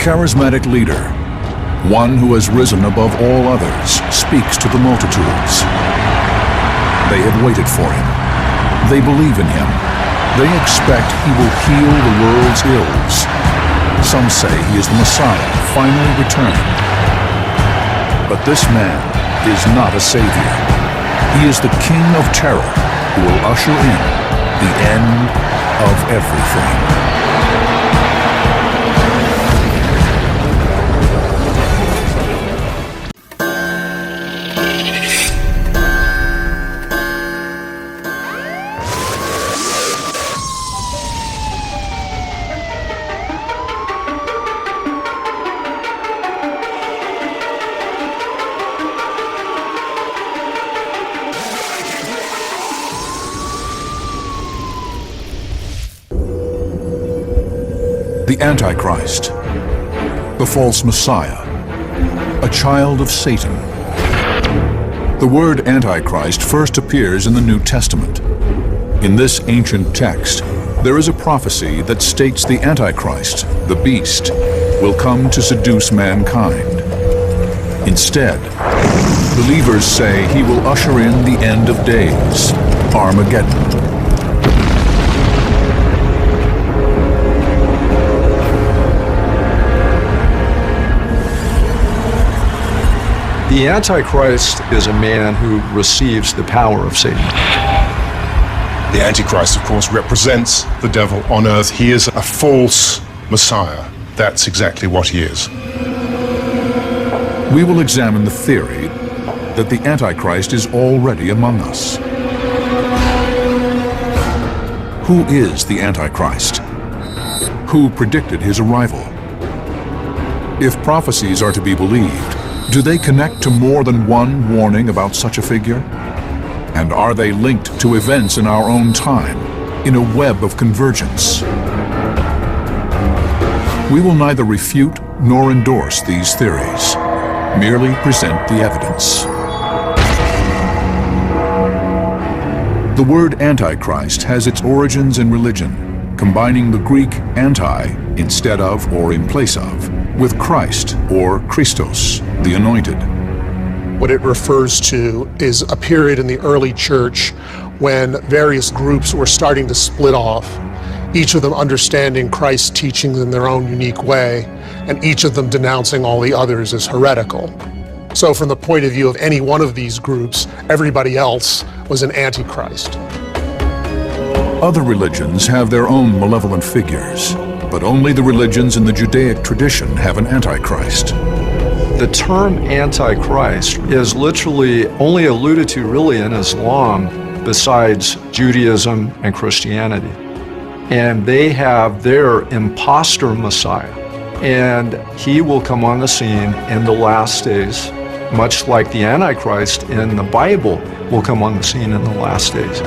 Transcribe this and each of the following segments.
charismatic leader, one who has risen above all others, speaks to the multitudes. They have waited for him. They believe in him. They expect he will heal the world's ills. Some say he is the Messiah, finally returned. But this man is not a savior. He is the king of terror who will usher in the end of everything. The Antichrist, the false Messiah, a child of Satan. The word Antichrist first appears in the New Testament. In this ancient text, there is a prophecy that states the Antichrist, the beast, will come to seduce mankind. Instead, believers say he will usher in the end of days, Armageddon. The Antichrist is a man who receives the power of Satan. The Antichrist, of course, represents the devil on earth. He is a false Messiah. That's exactly what he is. We will examine the theory that the Antichrist is already among us. Who is the Antichrist? Who predicted his arrival? If prophecies are to be believed, do they connect to more than one warning about such a figure? And are they linked to events in our own time, in a web of convergence? We will neither refute nor endorse these theories, merely present the evidence. The word Antichrist has its origins in religion, combining the Greek anti, instead of or in place of, with Christ or Christos, the anointed. What it refers to is a period in the early church when various groups were starting to split off, each of them understanding Christ's teachings in their own unique way, and each of them denouncing all the others as heretical. So from the point of view of any one of these groups, everybody else was an antichrist. Other religions have their own malevolent figures, but only the religions in the Judaic tradition have an Antichrist. The term Antichrist is literally only alluded to really in Islam besides Judaism and Christianity. And they have their imposter Messiah. And he will come on the scene in the last days, much like the Antichrist in the Bible will come on the scene in the last days.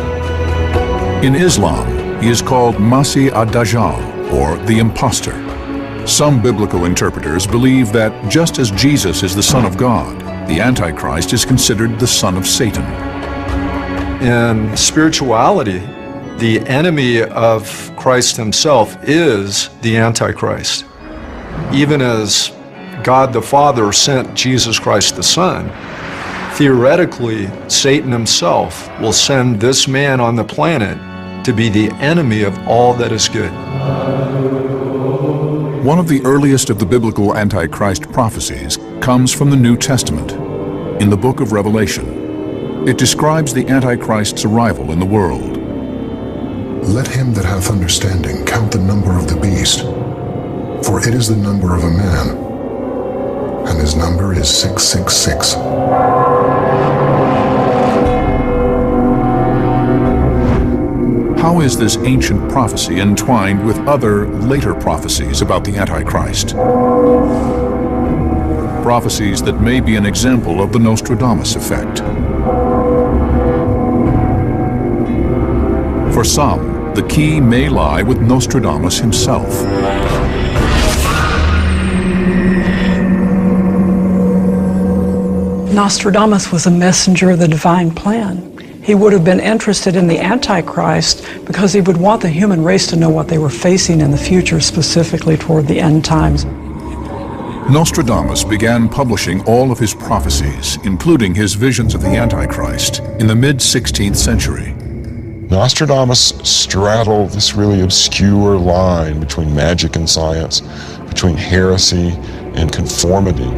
In Islam, he is called Masih ad-Dajjal, or the impostor. Some biblical interpreters believe that just as Jesus is the Son of God, the Antichrist is considered the son of Satan. In spirituality, the enemy of Christ himself is the Antichrist. Even as God the Father sent Jesus Christ the Son, theoretically, Satan himself will send this man on the planet to be the enemy of all that is good. One of the earliest of the biblical Antichrist prophecies comes from the New Testament, in the book of Revelation. It describes the Antichrist's arrival in the world. Let him that hath understanding count the number of the beast, for it is the number of a man, and his number is 666. How is this ancient prophecy entwined with other later prophecies about the Antichrist? Prophecies that may be an example of the Nostradamus effect. For some, the key may lie with Nostradamus himself. Nostradamus was a messenger of the divine plan. He would have been interested in the Antichrist because he would want the human race to know what they were facing in the future, specifically toward the end times. Nostradamus began publishing all of his prophecies, including his visions of the Antichrist, in the mid-16th century. Nostradamus straddled this really obscure line between magic and science, between heresy and conformity.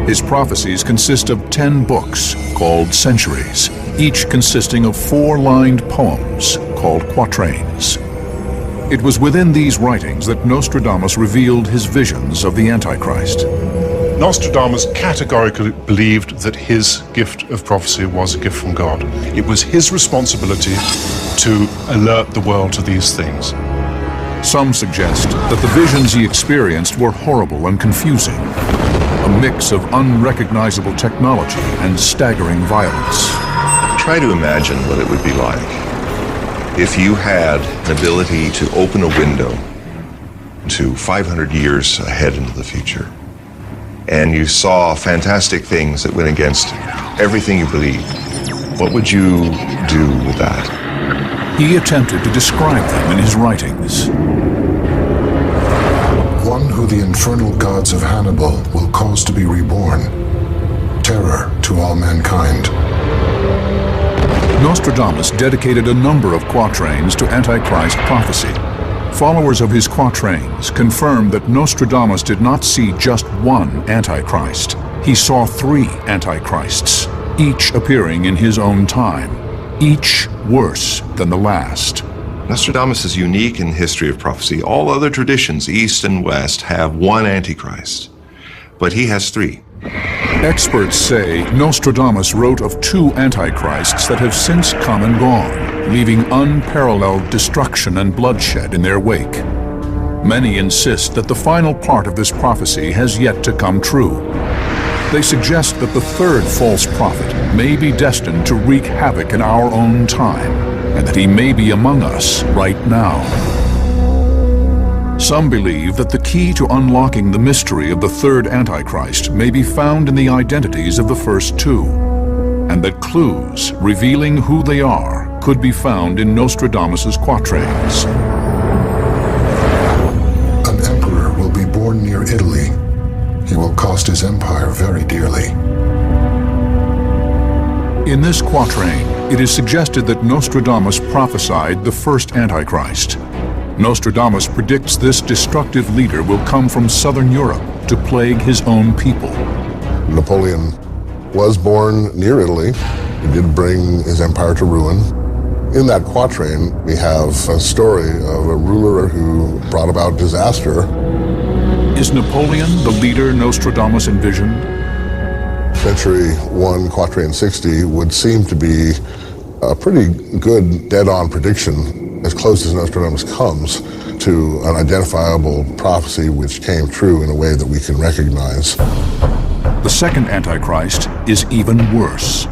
His prophecies consist of 10 books called centuries, each consisting of 4-lined poems called quatrains. It was within these writings that Nostradamus revealed his visions of the Antichrist. Nostradamus categorically believed that his gift of prophecy was a gift from God. It was his responsibility to alert the world to these things. Some suggest that the visions he experienced were horrible and confusing, a mix of unrecognizable technology and staggering violence. Try to imagine what it would be like if you had an ability to open a window to 500 years ahead into the future, and you saw fantastic things that went against everything you believed. What would you do with that? He attempted to describe them in his writings. One who the infernal gods of Hannibal will cause to be reborn, terror to all mankind. Nostradamus dedicated a number of quatrains to Antichrist prophecy. Followers of his quatrains confirmed that Nostradamus did not see just one Antichrist. He saw 3 Antichrists, each appearing in his own time, each worse than the last. Nostradamus is unique in the history of prophecy. All other traditions, East and West, have one Antichrist, but he has 3. Experts say Nostradamus wrote of 2 Antichrists that have since come and gone, leaving unparalleled destruction and bloodshed in their wake. Many insist that the final part of this prophecy has yet to come true. They suggest that the 3rd false prophet may be destined to wreak havoc in our own time, and that he may be among us right now. Some believe that the key to unlocking the mystery of the 3rd Antichrist may be found in the identities of the first 2, and that clues revealing who they are could be found in Nostradamus's quatrains. An emperor will be born near Italy. He will cost his empire very dearly. In this quatrain, it is suggested that Nostradamus prophesied the first Antichrist. Nostradamus predicts this destructive leader will come from southern Europe to plague his own people. Napoleon was born near Italy. He did bring his empire to ruin. In that quatrain, we have a story of a ruler who brought about disaster. Is Napoleon the leader Nostradamus envisioned? Century 1, quatrain 60 would seem to be a pretty good dead-on prediction, as close as Nostradamus comes to an identifiable prophecy which came true in a way that we can recognize. The second Antichrist is even worse.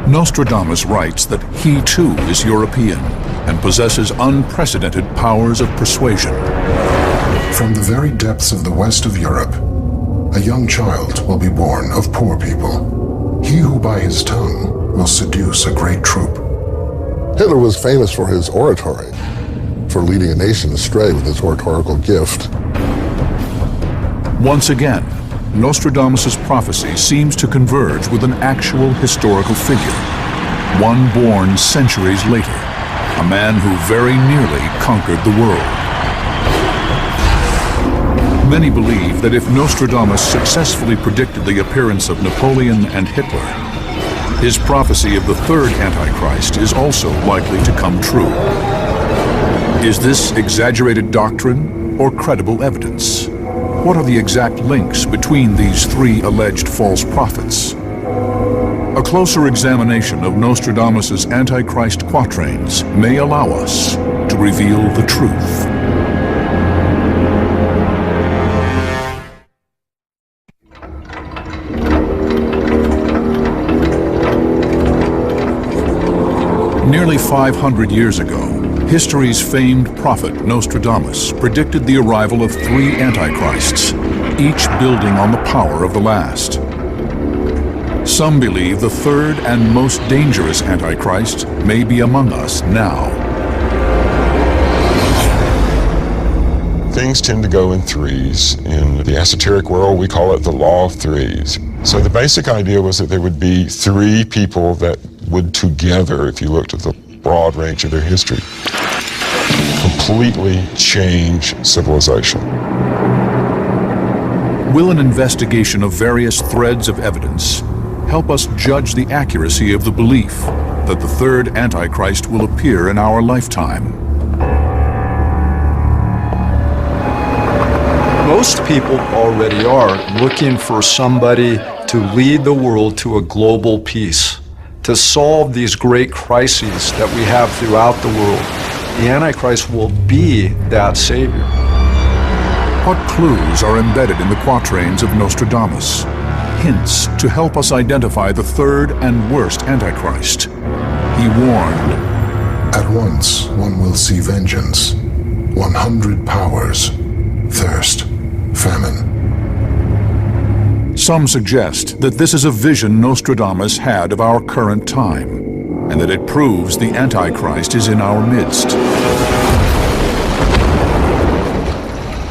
Nostradamus writes that he too is European and possesses unprecedented powers of persuasion. From the very depths of the west of Europe, a young child will be born of poor people. He who by his tongue will seduce a great troop. Hitler was famous for his oratory, for leading a nation astray with his oratorical gift. Once again, Nostradamus' prophecy seems to converge with an actual historical figure, one born centuries later, a man who very nearly conquered the world. Many believe that if Nostradamus successfully predicted the appearance of Napoleon and Hitler, his prophecy of the 3rd Antichrist is also likely to come true. Is this exaggerated doctrine or credible evidence? What are the exact links between these 3 alleged false prophets? A closer examination of Nostradamus' Antichrist quatrains may allow us to reveal the truth. Nearly 500 years ago, history's famed prophet Nostradamus predicted the arrival of 3 antichrists, each building on the power of the last. Some believe the 3rd and most dangerous Antichrist may be among us now. things tend to go in threes. In the esoteric world, we call it the law of threes. So the basic idea was that there would be three people that would together, if you looked at the broad range of their history, completely change civilization. Will an investigation of various threads of evidence help us judge the accuracy of the belief that the third Antichrist will appear in our lifetime? Most people already are looking for somebody to lead the world to a global peace, to solve these great crises that we have throughout the world. The Antichrist will be that savior. What clues are embedded in the quatrains of Nostradamus? Hints to help us identify the third and worst Antichrist. He warned, At once one will see vengeance, 100 powers, thirst, famine. Some suggest that this is a vision Nostradamus had of our current time, and that it proves the Antichrist is in our midst.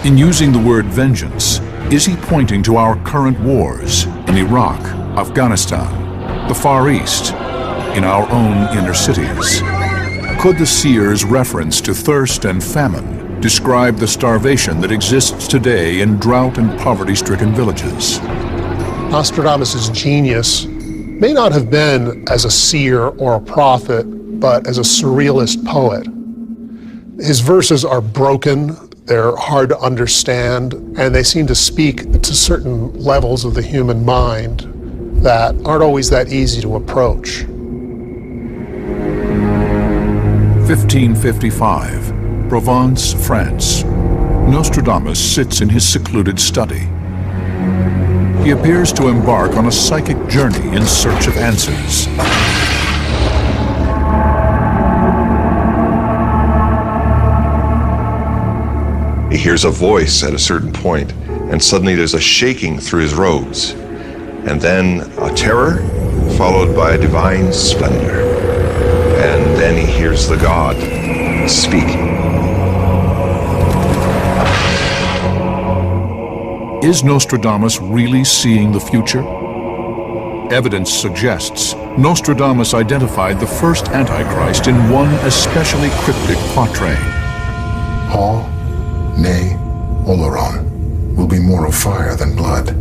In using the word vengeance, is he pointing to our current wars in Iraq, Afghanistan, the Far East, in our own inner cities? Could the seer's reference to thirst and famine describe the starvation that exists today in drought and poverty-stricken villages? Nostradamus' genius may not have been as a seer or a prophet, but as a surrealist poet. His verses are broken, they're hard to understand, and they seem to speak to certain levels of the human mind that aren't always that easy to approach. 1555, Provence, France. Nostradamus sits in his secluded study. He appears to embark on a psychic journey in search of answers. He hears a voice at a certain point, and suddenly there's a shaking through his robes, and then a terror followed by a divine splendor. And then he hears the God speaking. Is Nostradamus really seeing the future? Evidence suggests Nostradamus identified the first Antichrist in one especially cryptic quatrain. Paul, nay, Oleron, will be more of fire than blood.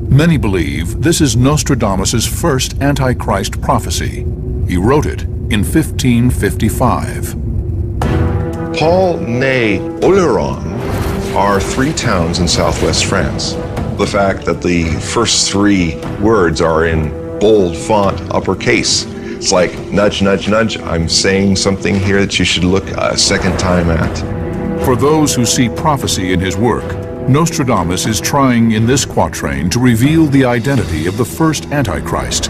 Many believe this is Nostradamus' first Antichrist prophecy. He wrote it in 1555. Paul, nay, Oleron are three towns in southwest France. The fact that the first three words are in bold font, uppercase. It's like, nudge, nudge, nudge, I'm saying something here that you should look a second time at. For those who see prophecy in his work, Nostradamus is trying in this quatrain to reveal the identity of the first Antichrist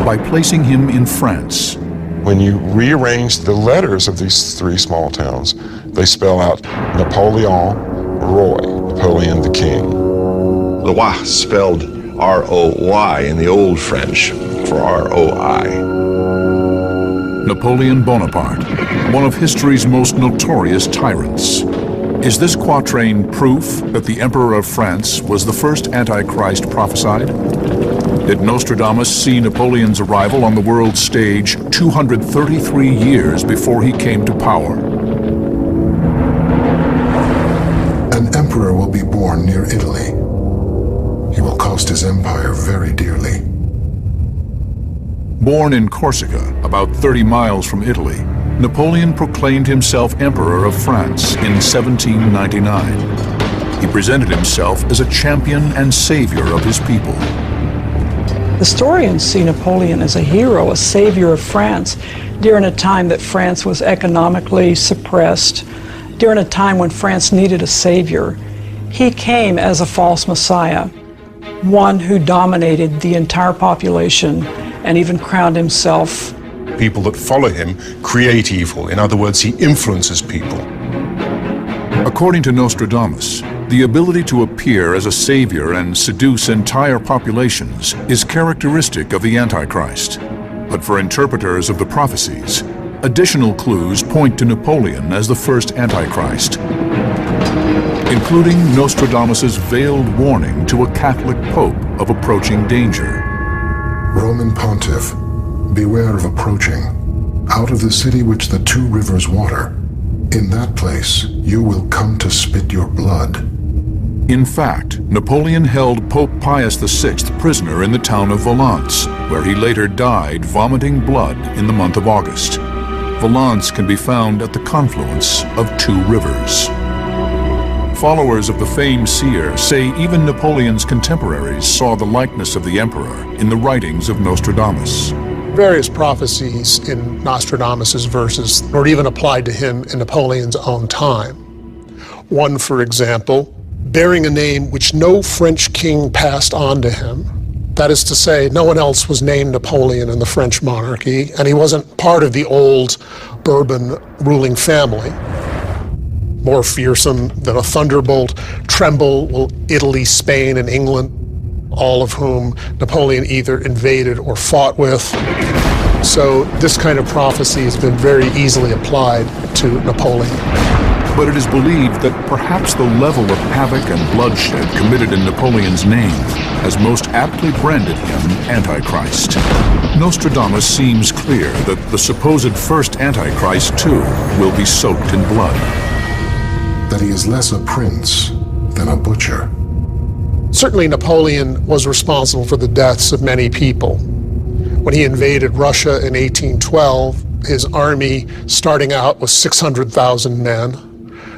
by placing him in France. When you rearrange the letters of these three small towns, they spell out Napoleon Roy, Napoleon the King. The Y spelled R-O-Y in the old French for R-O-I. Napoleon Bonaparte, one of history's most notorious tyrants. Is this quatrain proof that the Emperor of France was the first Antichrist prophesied? Did Nostradamus see Napoleon's arrival on the world stage 233 years before he came to power? An emperor will be born near Italy. He will cost his empire very dearly. Born in Corsica, about 30 miles from Italy, Napoleon proclaimed himself Emperor of France in 1799. He presented himself as a champion and savior of his people. Historians see Napoleon as a hero, a savior of France, during a time that France was economically suppressed, during a time when France needed a savior. He came as a false messiah, one who dominated the entire population and even crowned himself. People that follow him create evil. In other words, he influences people. According to Nostradamus, the ability to appear as a savior and seduce entire populations is characteristic of the Antichrist. But for interpreters of the prophecies, additional clues point to Napoleon as the first Antichrist. including Nostradamus' veiled warning to a Catholic pope of approaching danger. Roman Pontiff, beware of approaching. Out of the city which the two rivers water, in that place you will come to spit your blood. In fact, Napoleon held Pope Pius VI prisoner in the town of Valence, where he later died vomiting blood in the month of August. Valence can be found at the confluence of two rivers. Followers of the famed seer say even Napoleon's contemporaries saw the likeness of the emperor in the writings of Nostradamus. Various prophecies in Nostradamus' verses were even applied to him in Napoleon's own time. One, for example, bearing a name which no French king passed on to him. That is to say, no one else was named Napoleon in the French monarchy, and he wasn't part of the old Bourbon ruling family. More fearsome than a thunderbolt, tremble will Italy, Spain, and England, all of whom Napoleon either invaded or fought with. So this kind of prophecy has been very easily applied to Napoleon. But it is believed that perhaps the level of havoc and bloodshed committed in Napoleon's name has most aptly branded him Antichrist. Nostradamus seems clear that the supposed first Antichrist, too, will be soaked in blood. That he is less a prince than a butcher. Certainly Napoleon was responsible for the deaths of many people. When he invaded Russia in 1812, his army starting out was 600,000 men.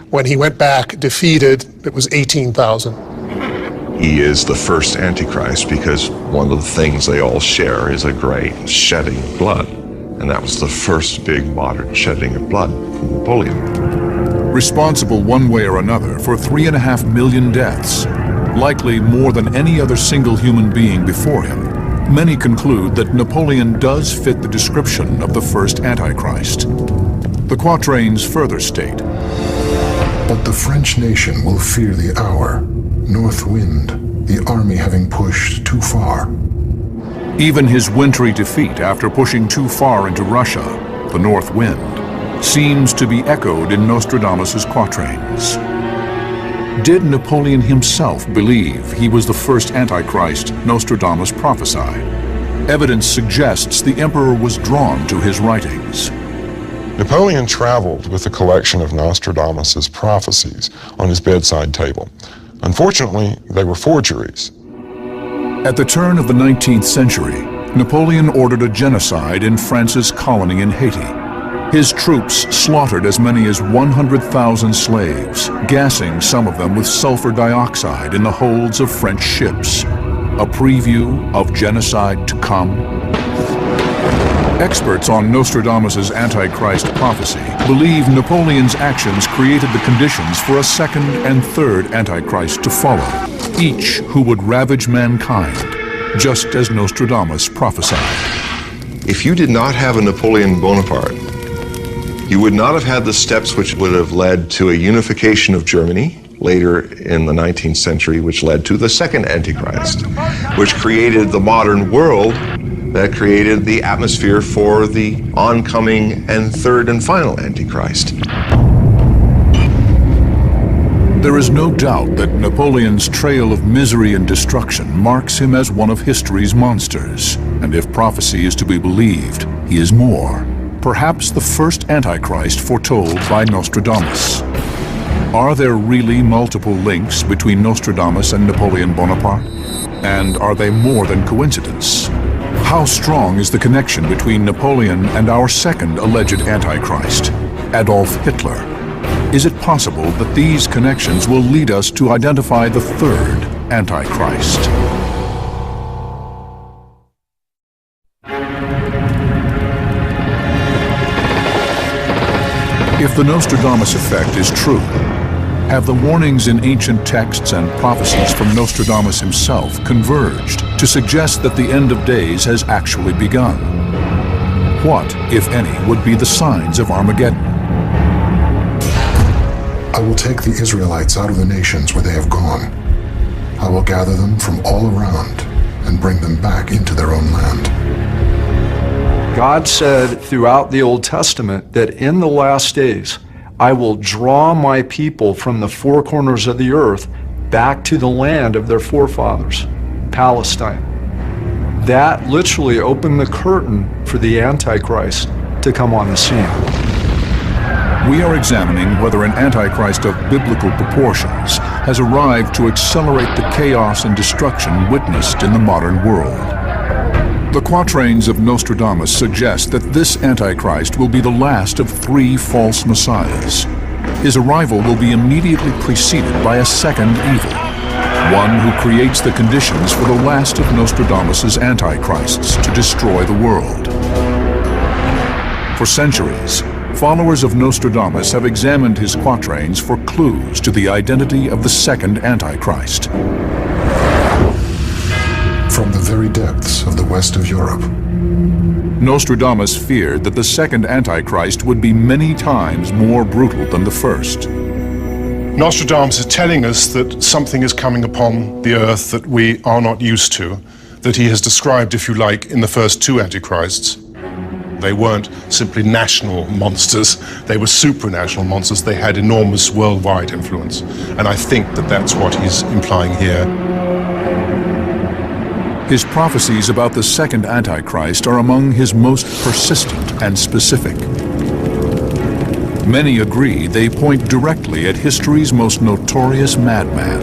When he went back defeated, it was 18,000. He is the first Antichrist because one of the things they all share is a great shedding of blood. And that was the first big modern shedding of blood from Napoleon. Responsible one way or another for 3.5 million deaths, likely more than any other single human being before him, many conclude that Napoleon does fit the description of the first Antichrist. The quatrains further state, "But the French nation will fear the hour, north wind, the army having pushed too far." Even his wintry defeat after pushing too far into Russia, the north wind, seems to be echoed in Nostradamus' quatrains. Did Napoleon himself believe he was the first Antichrist Nostradamus prophesied? Evidence suggests the emperor was drawn to his writings. Napoleon traveled with a collection of Nostradamus' prophecies on his bedside table. Unfortunately, they were forgeries. At the turn of the 19th century, Napoleon ordered a genocide in France's colony in Haiti. His troops slaughtered as many as 100,000 slaves, gassing some of them with sulfur dioxide in the holds of French ships. A preview of genocide to come? Experts on Nostradamus' Antichrist prophecy believe Napoleon's actions created the conditions for a second and third Antichrist to follow, each who would ravage mankind, just as Nostradamus prophesied. If you did not have a Napoleon Bonaparte, you would not have had the steps which would have led to a unification of Germany later in the 19th century, which led to the second Antichrist, which created the modern world that created the atmosphere for the oncoming and third and final Antichrist. There is no doubt that Napoleon's trail of misery and destruction marks him as one of history's monsters, and if prophecy is to be believed, he is more. Perhaps the first Antichrist foretold by Nostradamus. Are there really multiple links between Nostradamus and Napoleon Bonaparte? And are they more than coincidence? How strong is the connection between Napoleon and our second alleged Antichrist, Adolf Hitler? Is it possible that these connections will lead us to identify the third Antichrist? If the Nostradamus effect is true, have the warnings in ancient texts and prophecies from Nostradamus himself converged to suggest that the end of days has actually begun? What, if any, would be the signs of Armageddon? I will take the Israelites out of the nations where they have gone. I will gather them from all around and bring them back into their own land. God said throughout the Old Testament that in the last days, I will draw my people from the four corners of the earth back to the land of their forefathers, Palestine. That literally opened the curtain for the Antichrist to come on the scene. We are examining whether an Antichrist of biblical proportions has arrived to accelerate the chaos and destruction witnessed in the modern world. The quatrains of Nostradamus suggest that this Antichrist will be the last of three false messiahs. His arrival will be immediately preceded by a second evil, one who creates the conditions for the last of Nostradamus's antichrists to destroy the world. For centuries, followers of Nostradamus have examined his quatrains for clues to the identity of the second Antichrist. From the very depths of the west of Europe, Nostradamus feared that the second Antichrist would be many times more brutal than the first. Nostradamus is telling us that something is coming upon the earth that we are not used to, that he has described, if you like, in the first two Antichrists. They weren't simply national monsters, they were supranational monsters. They had enormous worldwide influence. And I think that that's what he's implying here. His prophecies about the second Antichrist are among his most persistent and specific. Many agree they point directly at history's most notorious madman.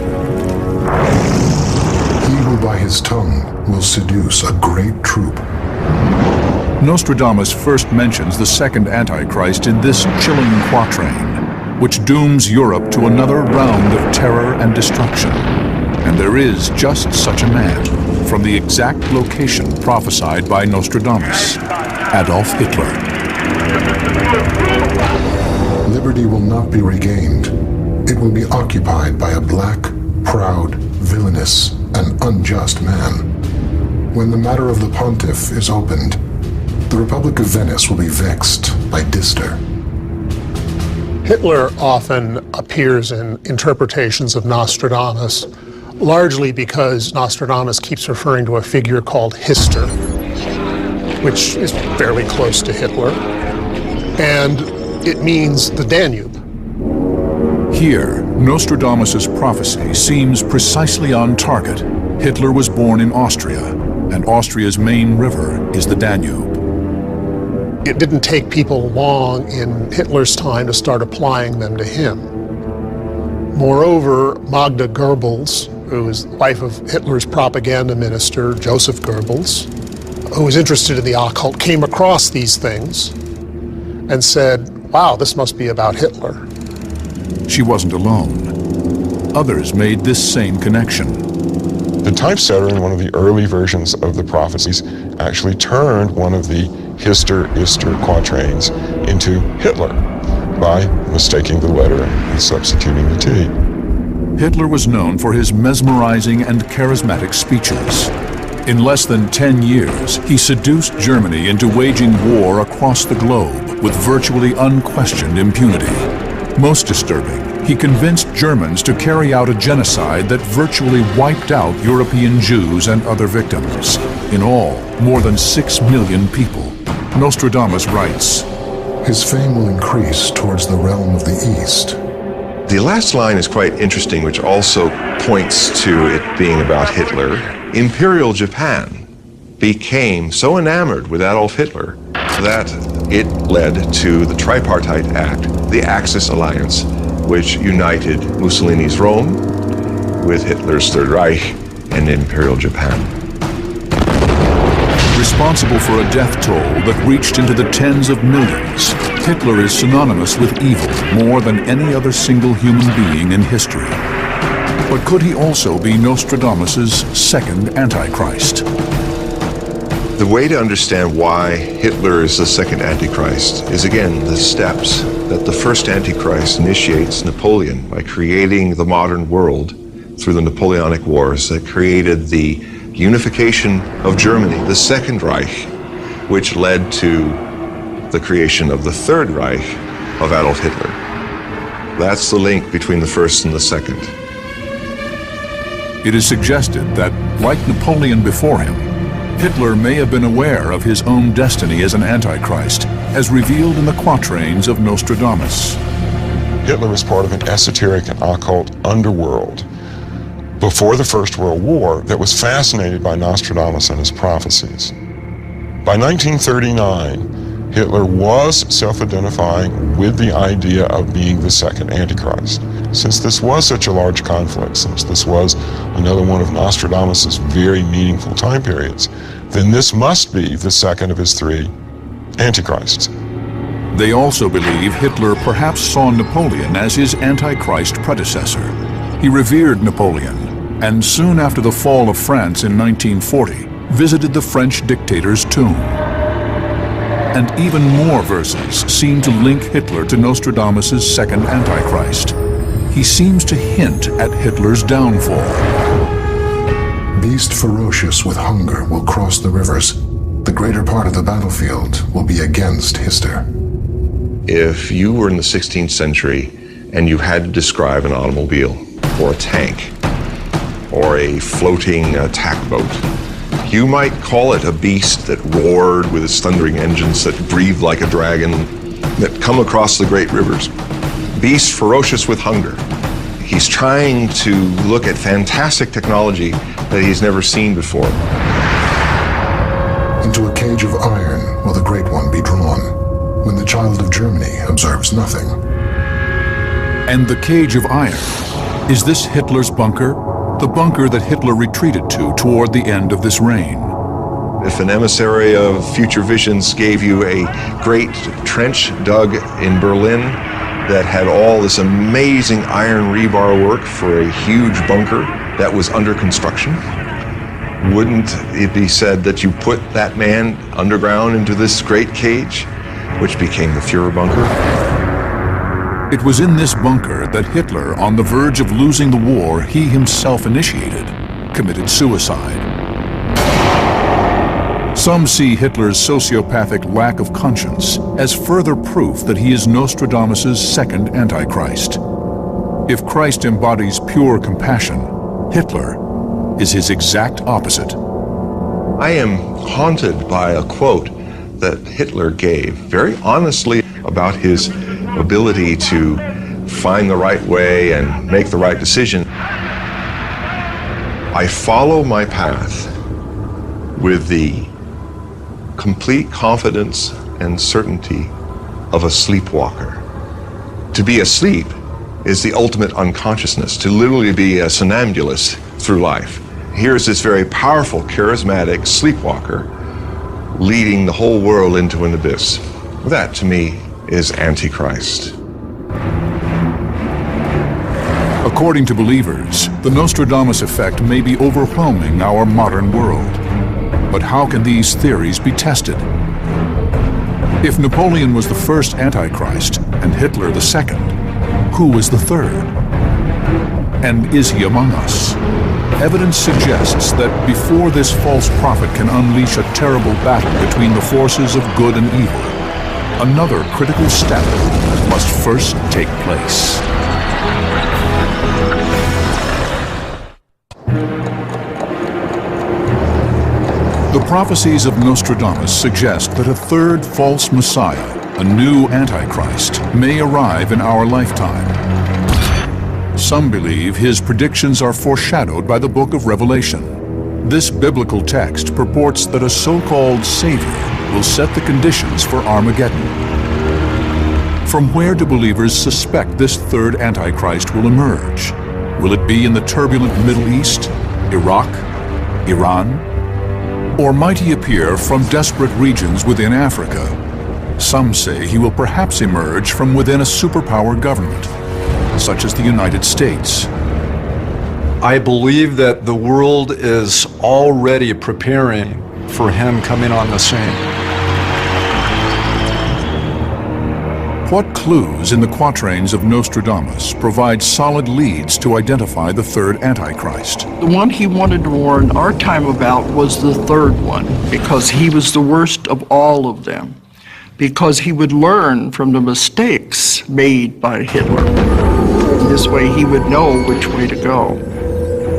he who by his tongue will seduce a great troop. Nostradamus first mentions the second Antichrist in this chilling quatrain, which dooms Europe to another round of terror and destruction. And there is just such a man, from the exact location prophesied by Nostradamus, Adolf Hitler. Liberty will not be regained. It will be occupied by a black, proud, villainous, and unjust man. When the matter of the pontiff is opened, the Republic of Venice will be vexed by Dister. Hitler often appears in interpretations of Nostradamus, largely because Nostradamus keeps referring to a figure called Hister, which is fairly close to Hitler, and it means the Danube. Here, Nostradamus's prophecy seems precisely on target. Hitler was born in Austria, and Austria's main river is the Danube. It didn't take people long in Hitler's time to start applying them to him. Moreover, Magda Goebbels, who is the wife of Hitler's propaganda minister, Joseph Goebbels, who was interested in the occult, came across these things and said, wow, this must be about Hitler. She wasn't alone. Others made this same connection. The typesetter in one of the early versions of the prophecies actually turned one of the Hister-Ister quatrains into Hitler by mistaking the letter and substituting the T. Hitler was known for his mesmerizing and charismatic speeches. In less than 10 years, he seduced Germany into waging war across the globe with virtually unquestioned impunity. Most disturbing, he convinced Germans to carry out a genocide that virtually wiped out European Jews and other victims. In all, more than 6 million people. Nostradamus writes, His fame will increase towards the realm of the East. The last line is quite interesting, which also points to it being about Hitler. Imperial Japan became so enamored with Adolf Hitler that it led to the Tripartite Act, the Axis Alliance, which united Mussolini's Rome with Hitler's Third Reich and Imperial Japan. Responsible for a death toll that reached into the tens of millions, Hitler is synonymous with evil more than any other single human being in history. But could he also be Nostradamus's second Antichrist? The way to understand why Hitler is the second Antichrist is, again, the steps that the first Antichrist initiates Napoleon by creating the modern world through the Napoleonic Wars that created the unification of Germany, the Second Reich, which led to the creation of the Third Reich of Adolf Hitler. That's the link between the first and the second. It is suggested that, like Napoleon before him, Hitler may have been aware of his own destiny as an Antichrist, as revealed in the quatrains of Nostradamus. Hitler was part of an esoteric and occult underworld before the First World War that was fascinated by Nostradamus and his prophecies. By 1939, Hitler was self-identifying with the idea of being the second Antichrist. Since this was such a large conflict, since this was another one of Nostradamus' very meaningful time periods, then this must be the second of his three Antichrists. They also believe Hitler perhaps saw Napoleon as his Antichrist predecessor. He revered Napoleon, and soon after the fall of France in 1940, visited the French dictator's tomb. And even more verses seem to link Hitler to Nostradamus' second Antichrist. He seems to hint at Hitler's downfall. Beast ferocious with hunger will cross the rivers. The greater part of the battlefield will be against Hister. If you were in the 16th century and you had to describe an automobile or a tank or a floating attack boat, you might call it a beast that roared with its thundering engines, that breathed like a dragon, that come across the great rivers. Beast ferocious with hunger. He's trying to look at fantastic technology that he's never seen before. Into a cage of iron will the Great One be drawn, when the child of Germany observes nothing. And the cage of iron, is this Hitler's bunker? The bunker that Hitler retreated to toward the end of this reign. If an emissary of future visions gave you a great trench dug in Berlin that had all this amazing iron rebar work for a huge bunker that was under construction, wouldn't it be said that you put that man underground into this great cage, which became the Führer bunker? It was in this bunker that Hitler, on the verge of losing the war he himself initiated, committed suicide. Some see Hitler's sociopathic lack of conscience as further proof that he is Nostradamus' second Antichrist. If Christ embodies pure compassion, Hitler is his exact opposite. I am haunted by a quote that Hitler gave very honestly about his ability to find the right way and make the right decision. I follow my path with the complete confidence and certainty of a sleepwalker. To be asleep is the ultimate unconsciousness, to literally be a somnambulist through life. Here's this very powerful, charismatic sleepwalker leading the whole world into an abyss. That, to me, is Antichrist. According to believers, the Nostradamus effect may be overwhelming our modern world. But how can these theories be tested? If Napoleon was the first Antichrist and Hitler the second, who is the third? And is he among us? Evidence suggests that before this false prophet can unleash a terrible battle between the forces of good and evil, another critical step must first take place. The prophecies of Nostradamus suggest that a third false Messiah, a new Antichrist, may arrive in our lifetime. Some believe his predictions are foreshadowed by the book of Revelation. This biblical text purports that a so-called Savior will set the conditions for Armageddon. From where do believers suspect this third Antichrist will emerge? Will it be in the turbulent Middle East, Iraq, Iran? Or might he appear from desperate regions within Africa? Some say he will perhaps emerge from within a superpower government, such as the United States. I believe that the world is already preparing for him coming on the scene. What clues in the quatrains of Nostradamus provide solid leads to identify the third Antichrist? The one he wanted to warn our time about was the third one, because he was the worst of all of them, because he would learn from the mistakes made by Hitler. This way he would know which way to go.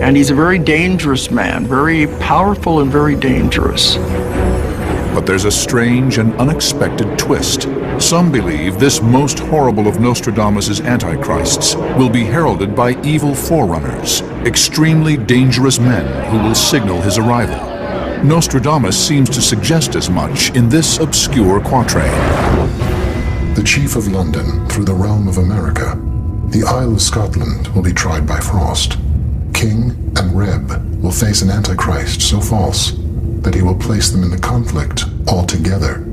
And he's a very dangerous man, very powerful and very dangerous. But there's a strange and unexpected twist Some believe this most horrible of Nostradamus' antichrists will be heralded by evil forerunners, extremely dangerous men who will signal his arrival. Nostradamus seems to suggest as much in this obscure quatrain. The chief of London through the realm of America, the Isle of Scotland will be tried by frost. King and Reb will face an antichrist so false that he will place them in the conflict altogether.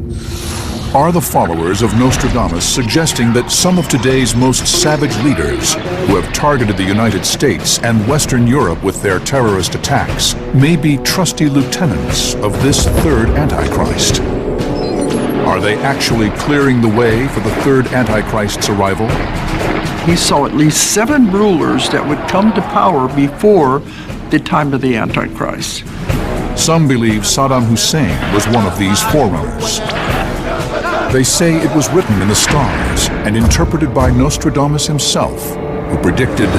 Are the followers of Nostradamus suggesting that some of today's most savage leaders, who have targeted the United States and Western Europe with their terrorist attacks, may be trusty lieutenants of this third Antichrist? Are they actually clearing the way for the third Antichrist's arrival? He saw at least 7 rulers that would come to power before the time of the Antichrist. Some believe Saddam Hussein was one of these forerunners. They say it was written in the stars and interpreted by Nostradamus himself, who predicted,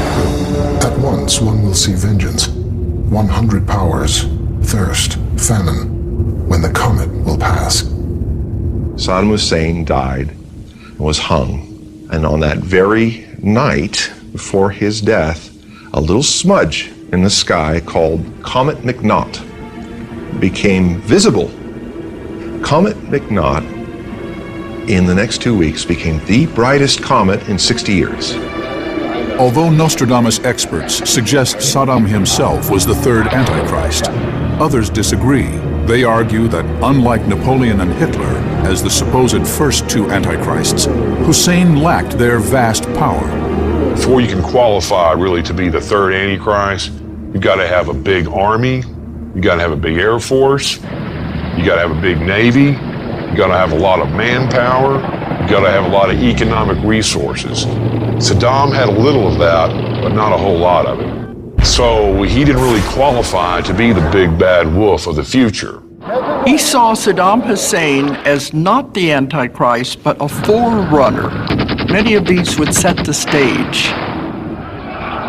At once one will see vengeance, 100 powers, thirst, famine, when the comet will pass. Saddam Hussein died and was hung. And on that very night before his death, a little smudge in the sky called Comet McNaught became visible. Comet McNaught, in the next 2 weeks, became the brightest comet in 60 years. Although Nostradamus experts suggest Saddam himself was the third Antichrist, others disagree. They argue that, unlike Napoleon and Hitler, as the supposed first 2 Antichrists, Hussein lacked their vast power. Before you can qualify really to be the third Antichrist, you've got to have a big army, you got to have a big air force, you got to have a big navy, you got to have a lot of manpower, you got to have a lot of economic resources. Saddam had a little of that, but not a whole lot of it. So he didn't really qualify to be the big bad wolf of the future. He saw Saddam Hussein as not the Antichrist, but a forerunner. Many of these would set the stage.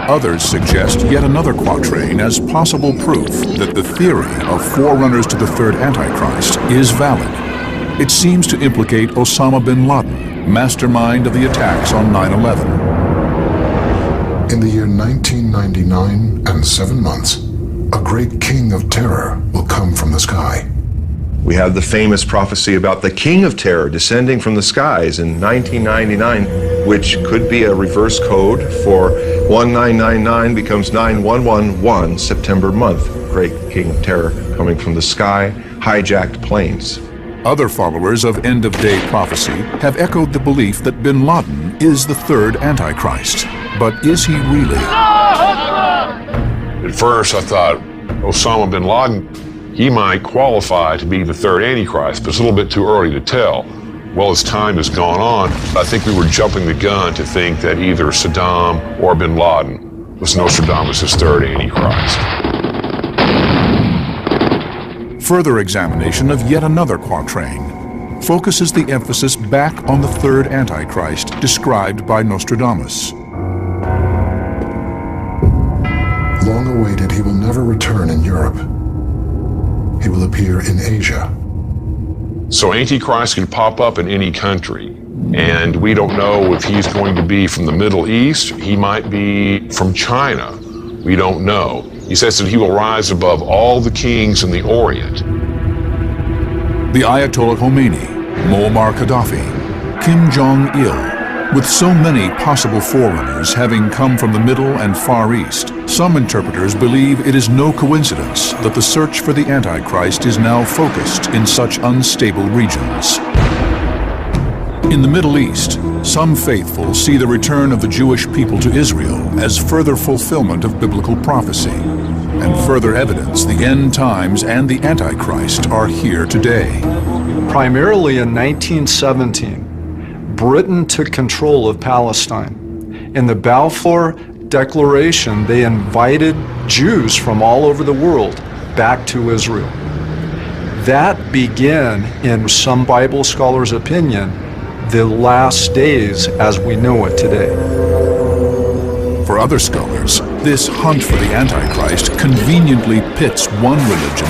Others suggest yet another quatrain as possible proof that the theory of forerunners to the third Antichrist is valid. It seems to implicate Osama bin Laden, mastermind of the attacks on 9/11. In the year 1999 and 7 months, a great king of terror will come from the sky. We have the famous prophecy about the King of Terror descending from the skies in 1999, which could be a reverse code for 1999 becomes 9111 September month. Great King of Terror coming from the sky, hijacked planes. Other followers of end-of-day prophecy have echoed the belief that bin Laden is the third Antichrist. But is he really? At first I thought Osama bin Laden, he might qualify to be the third Antichrist, but it's a little bit too early to tell. Well, as time has gone on, I think we were jumping the gun to think that either Saddam or bin Laden was Nostradamus' third Antichrist. Further examination of yet another quatrain focuses the emphasis back on the third Antichrist described by Nostradamus. Long awaited, he will never return in Europe. He will appear in Asia. So Antichrist can pop up in any country, and we don't know if he's going to be from the Middle East. He might be from China. We don't know. He says that he will rise above all the kings in the Orient. The Ayatollah Khomeini, Muammar Gaddafi, Kim Jong-il, with so many possible forerunners having come from the Middle and Far East, some interpreters believe it is no coincidence that the search for the Antichrist is now focused in such unstable regions. In the Middle East, some faithful see the return of the Jewish people to Israel as further fulfillment of biblical prophecy, and further evidence the end times and the Antichrist are here today. Primarily in 1917, Britain took control of Palestine. In the Balfour Declaration, they invited Jews from all over the world back to Israel. That began, in some Bible scholars' opinion, the last days as we know it today. For other scholars, this hunt for the Antichrist conveniently pits one religion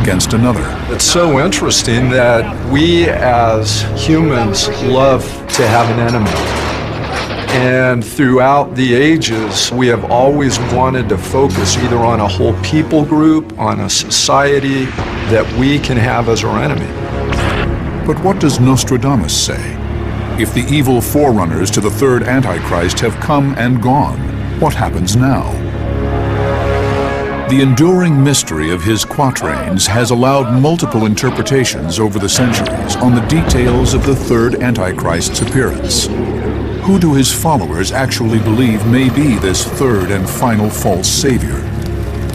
against another. It's so interesting that we as humans love to have an enemy. And throughout the ages, we have always wanted to focus either on a whole people group, on a society that we can have as our enemy. But what does Nostradamus say? If the evil forerunners to the third Antichrist have come and gone, what happens now? The enduring mystery of his quatrains has allowed multiple interpretations over the centuries on the details of the third Antichrist's appearance. Who do his followers actually believe may be this third and final false savior?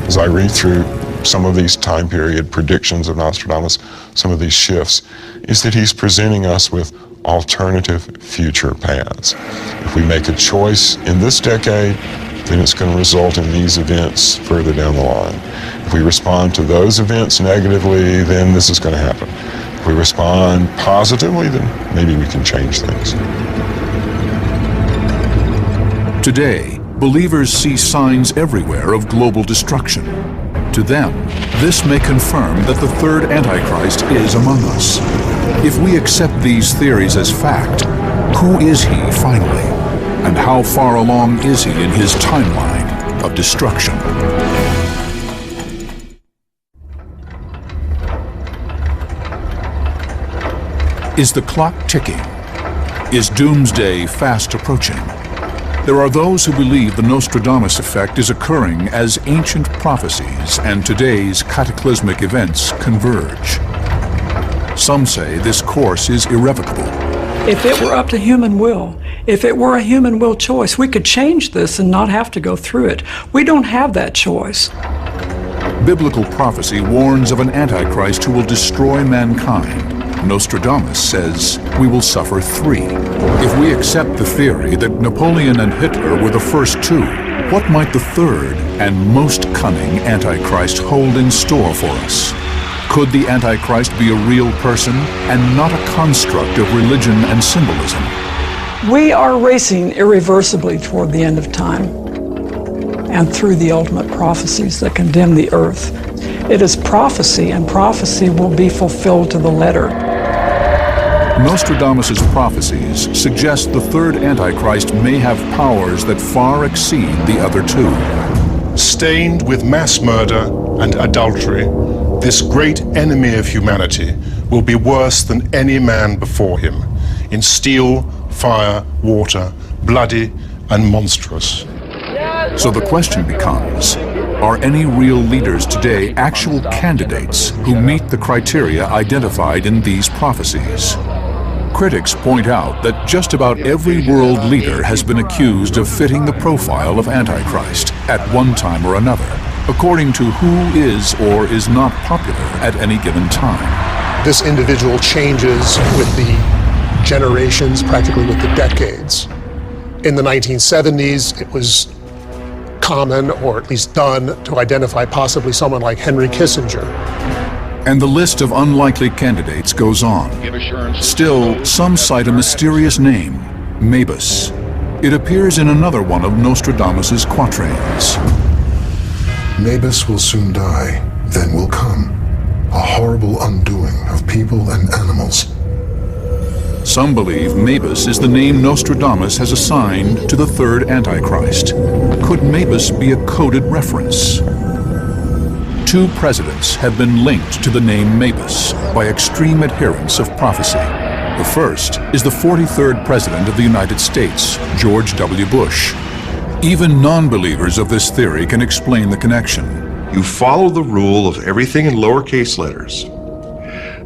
As I read through some of these time period predictions of Nostradamus, some of these shifts, is that he's presenting us with alternative future paths. If we make a choice in this decade, then it's going to result in these events further down the line. If we respond to those events negatively, then this is going to happen. If we respond positively, then maybe we can change things. Today, believers see signs everywhere of global destruction. To them, this may confirm that the third Antichrist is among us. If we accept these theories as fact, who is he finally? And how far along is he in his timeline of destruction? Is the clock ticking? Is doomsday fast approaching? There are those who believe the Nostradamus effect is occurring as ancient prophecies and today's cataclysmic events converge. Some say this course is irrevocable. If it were up to human will, if it were a human will choice, we could change this and not have to go through it. We don't have that choice. Biblical prophecy warns of an Antichrist who will destroy mankind. Nostradamus says we will suffer three. If we accept the theory that Napoleon and Hitler were the first two, what might the third and most cunning Antichrist hold in store for us? Could the Antichrist be a real person and not a construct of religion and symbolism? We are racing irreversibly toward the end of time and through the ultimate prophecies that condemn the earth. It is prophecy, and prophecy will be fulfilled to the letter. Nostradamus' prophecies suggest the third Antichrist may have powers that far exceed the other two. Stained with mass murder and adultery, this great enemy of humanity will be worse than any man before him, in steel, fire, water, bloody, and monstrous. So the question becomes, are any real leaders today actual candidates who meet the criteria identified in these prophecies? Critics point out that just about every world leader has been accused of fitting the profile of Antichrist at one time or another, according to who is or is not popular at any given time. This individual changes with the generations, practically with the decades. In the 1970s, it was common, or at least done, to identify possibly someone like Henry Kissinger. And the list of unlikely candidates goes on. Still, some cite a mysterious name, Mabus. It appears in another one of Nostradamus' quatrains. Mabus will soon die, then will come a horrible undoing of people and animals. Some believe Mabus is the name Nostradamus has assigned to the third Antichrist. Could Mabus be a coded reference? Two presidents have been linked to the name Mabus by extreme adherents of prophecy. The first is the 43rd President of the United States, George W. Bush. Even non-believers of this theory can explain the connection. You follow the rule of everything in lowercase letters.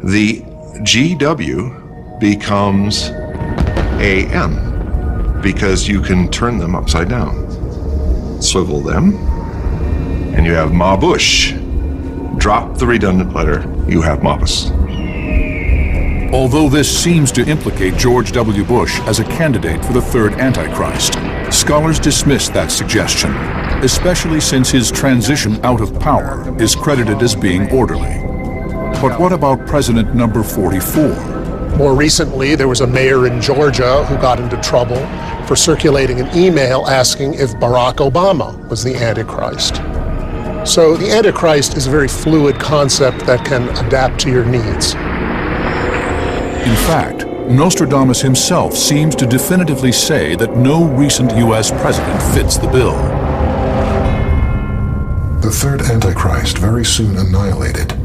The GW becomes AM because you can turn them upside down. Swivel them, and you have Ma Bush. Drop the redundant letter, you have Mabus. Although this seems to implicate George W. Bush as a candidate for the third Antichrist, scholars dismiss that suggestion, especially since his transition out of power is credited as being orderly. But what about President number 44? More recently, there was a mayor in Georgia who got into trouble for circulating an email asking if Barack Obama was the Antichrist. So the Antichrist is a very fluid concept that can adapt to your needs. In fact, Nostradamus himself seems to definitively say that no recent U.S. president fits the bill. The third Antichrist very soon annihilated.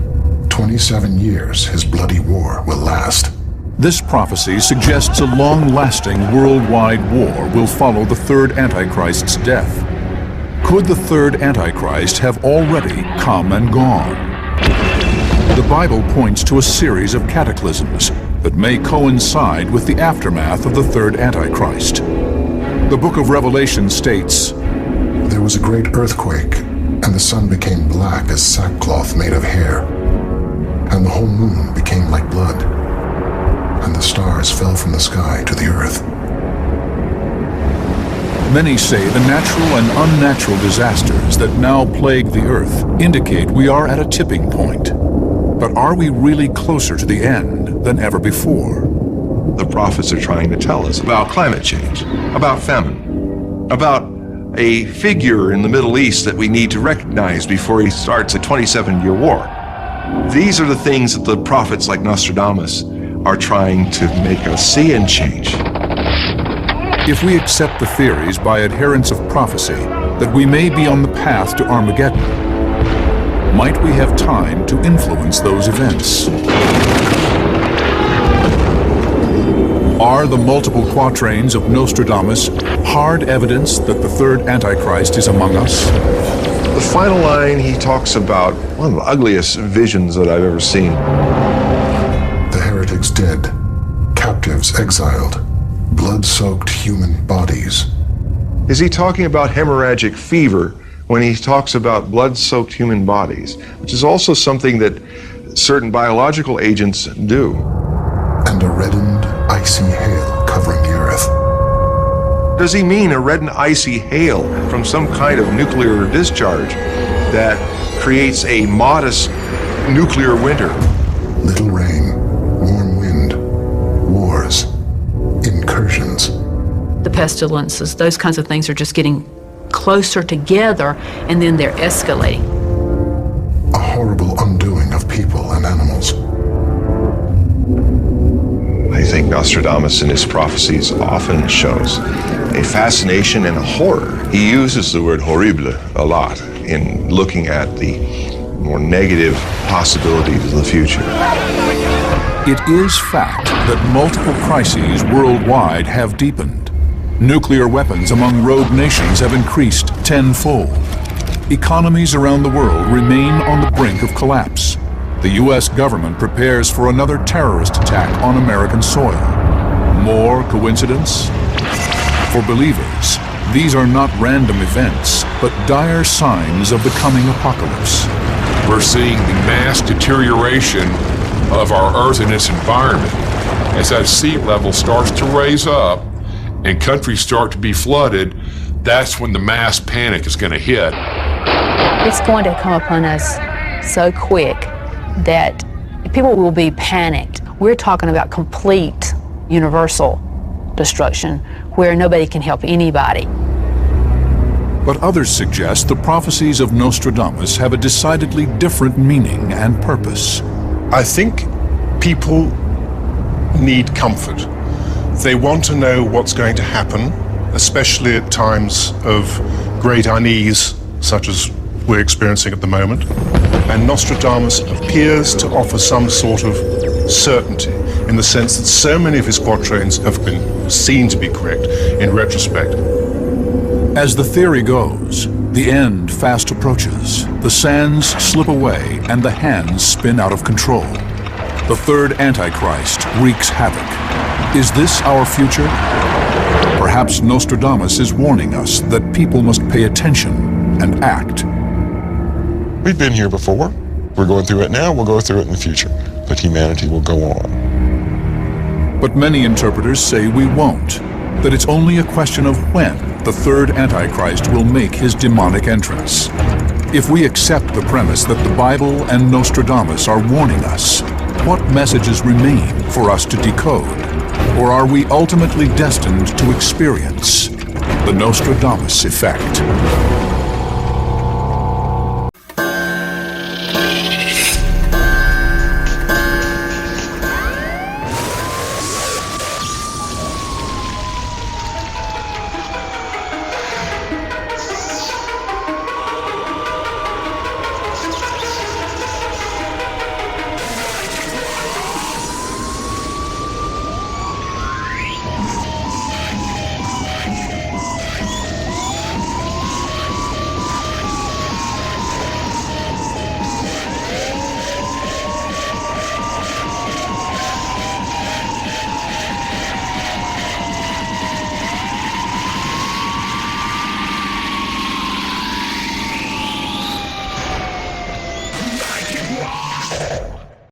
27 years his bloody war will last. This prophecy suggests a long-lasting worldwide war will follow the third Antichrist's death. Could the third Antichrist have already come and gone? The Bible points to a series of cataclysms that may coincide with the aftermath of the third Antichrist. The book of Revelation states, There was a great earthquake, and the sun became black as sackcloth made of hair, and the whole moon became like blood, and the stars fell from the sky to the earth. Many say the natural and unnatural disasters that now plague the earth indicate we are at a tipping point. But are we really closer to the end than ever before? The prophets are trying to tell us about climate change, about famine, about a figure in the Middle East that we need to recognize before he starts a 27-year war. These are the things that the prophets like Nostradamus are trying to make us see and change. If we accept the theories by adherents of prophecy that we may be on the path to Armageddon, might we have time to influence those events? Are the multiple quatrains of Nostradamus hard evidence that the third Antichrist is among us? The final line, he talks about one of the ugliest visions that I've ever seen. The heretics dead, captives exiled, blood-soaked human bodies. Is he talking about hemorrhagic fever when he talks about blood-soaked human bodies, which is also something that certain biological agents do? And a reddened, icy hail covering the earth. Does he mean a red and icy hail from some kind of nuclear discharge that creates a modest nuclear winter? Little rain, warm wind, wars, incursions. The pestilences, those kinds of things are just getting closer together, and then they're escalating. A horrible undoing of people and animals. I think Nostradamus in his prophecies often shows a fascination and a horror. He uses the word horrible a lot in looking at the more negative possibilities of the future. It is fact that multiple crises worldwide have deepened. Nuclear weapons among rogue nations have increased tenfold. Economies around the world remain on the brink of collapse. The U.S. government prepares for another terrorist attack on American soil. More coincidence? For believers, these are not random events, but dire signs of the coming apocalypse. We're seeing the mass deterioration of our Earth and its environment. As that sea level starts to raise up and countries start to be flooded, that's when the mass panic is going to hit. It's going to come upon us so quick that people will be panicked. We're talking about complete universal destruction where nobody can help anybody. But others suggest the prophecies of Nostradamus have a decidedly different meaning and purpose. I think people need comfort. They want to know what's going to happen, especially at times of great unease, such as we're experiencing at the moment. And Nostradamus appears to offer some sort of certainty in the sense that so many of his quatrains have been seen to be correct in retrospect. As the theory goes, the end fast approaches. The sands slip away and the hands spin out of control. The third Antichrist wreaks havoc. Is this our future? Perhaps Nostradamus is warning us that people must pay attention and act. We've been here before. We're going through it now. We'll go through it in the future. But humanity will go on. But many interpreters say we won't. That it's only a question of when the third Antichrist will make his demonic entrance. If we accept the premise that the Bible and Nostradamus are warning us, what messages remain for us to decode? Or are we ultimately destined to experience the Nostradamus effect?